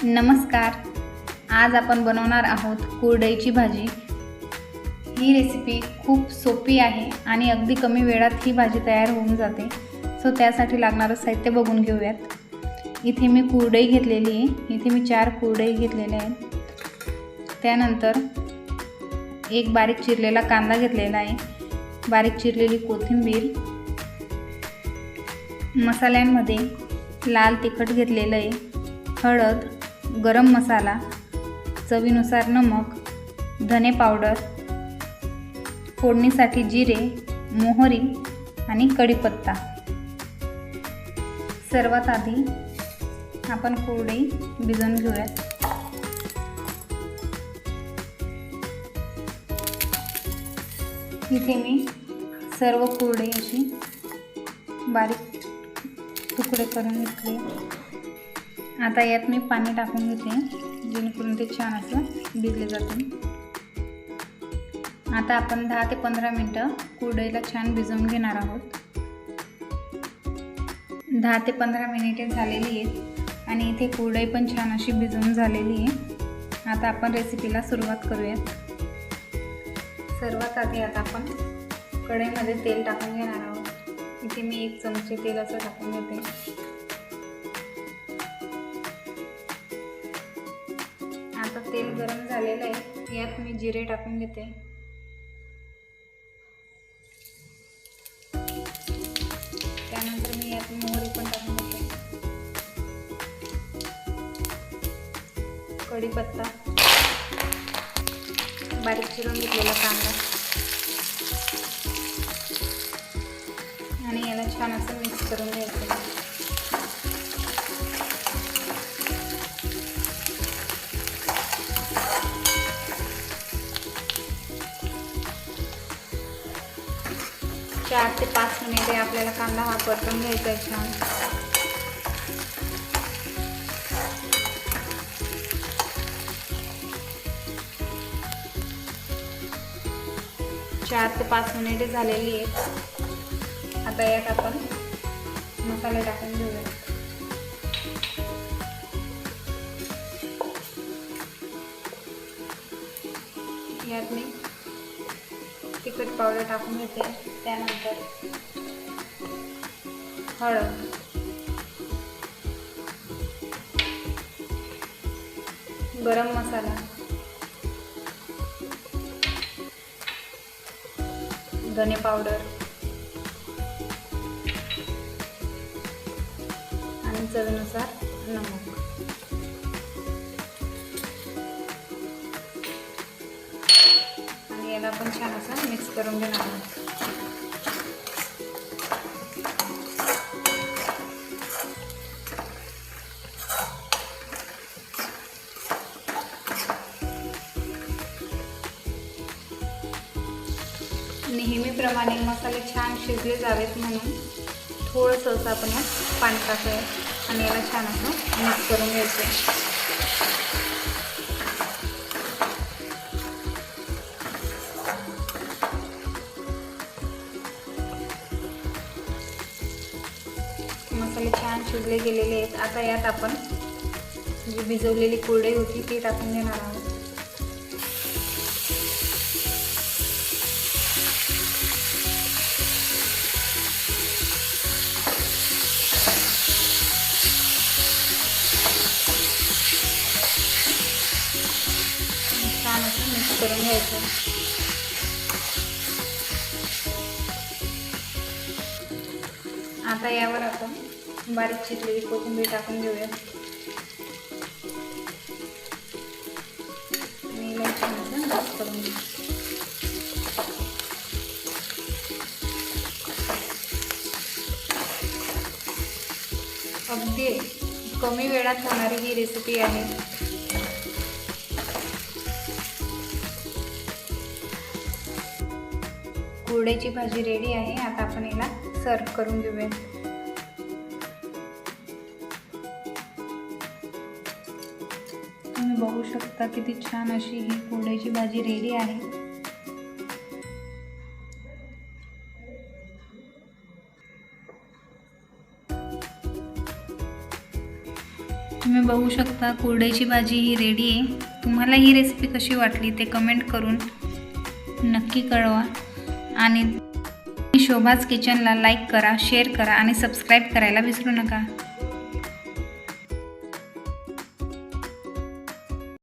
नमस्कार. आज आपण बनवणार आहोत कुरडईची भाजी. ही रेसिपी खूप सोपी आहे आणि अगदी कमी वेळात ही भाजी तयार होऊन जाते. सो त्यासाठी लागणारं साहित्य बघून घेऊयात. इथे मी कुरडई घेतलेली आहे. इथे मी 4 कुरडई घेतलेल्या आहेत. त्यानंतर एक बारीक चिरलेला कांदा घेतलेला आहे, बारीक चिरलेली कोथिंबीर, मसाल्यांमध्ये लाल तिखट घेतलेलं आहे, हळद, गरम मसाला, चवीनुसार नमक, धने पावडर, फोडणीसाठी जिरे, मोहरी आणि कढीपत्ता. सर्वात आधी आपण कुरडई भिजवून घेऊयात. इथे मी सर्व कुरडई अशी बारीक तुकडे करून घेतले. आता यात मी पाणी टाकून घेते जेणेकरून ते छान असं भिजले जाते. आता आपण 10 ते 15 मिनटं कुरडईला छान भिजवून घेणार आहोत. 10 ते 15 मिनिटे झालेली आहेत आणि इथे कुरडई पण छान अशी भिजवून झालेली आहे. आता आपण रेसिपीला सुरुवात करूयात. सर्वात आधी आता आपण कढईमध्ये तेल टाकून घेणार आहोत. इथे मी 1 चमचे तेल असं टाकून घेते. आता तेल गरम झालेलं आहे. यात मी जिरे टाकून घेते. त्यानंतर मी यात मोहरी पण टाकून घेते, कढीपत्ता, बारीक चिरून घेतलेला कांदा आणि याला छान असं मिक्स करून घ्यायचं. 4 ते 5 मिनिटे आपल्याला कांदा हा परतून घ्यायचा आहे छान. चार ते 5 मिनिटे झालेली आहेत. आता यात आपण मसाले टाकून घेऊया. यात मी तिखट पावडर टाकून घेते. त्यानंतर हळद, गरम मसाला, धने पावडर आणि चवीनुसार नमक. आणि याला पण छान असं मिक्स करून घेणार आहोत. नेहमीप्रमाणे मसाले छान शिजले जावेत म्हणून थोडंसं असं आपण यात पाणी टाकूया आणि याला छान असं मिक्स करून घ्यायचं. मसाले छान शिजले गेलेले आहेत. आता यात आपण जी भिजवलेली कुरडई होती ती टाकून घेणार आहोत. छान असं मिक्स करून घ्यायचं. आता यावर आपण बारीक चिरलेली कोथिंबीर टाकून घेऊया आणि याला छान असं मिक्स करून घेऊ. अगदी कमी वेळात होणारी ही रेसिपी आहे. कुरडईची भाजी रेडी आहे. आता आपण याला सर्व करून घेऊया. तुम्ही बघू शकता किती छान अशी ही कुरडईची भाजी रेडी आहे. तुम्ही बघू शकता कुरडईची भाजी ही रेडी आहे। तुम्हाला ही रेसिपी कशी वाटली ते कमेंट करून नक्की कळवा आणि शोभाज किचनला लाईक करा, शेअर करा आणि सबस्क्राईब करायला विसरू नका।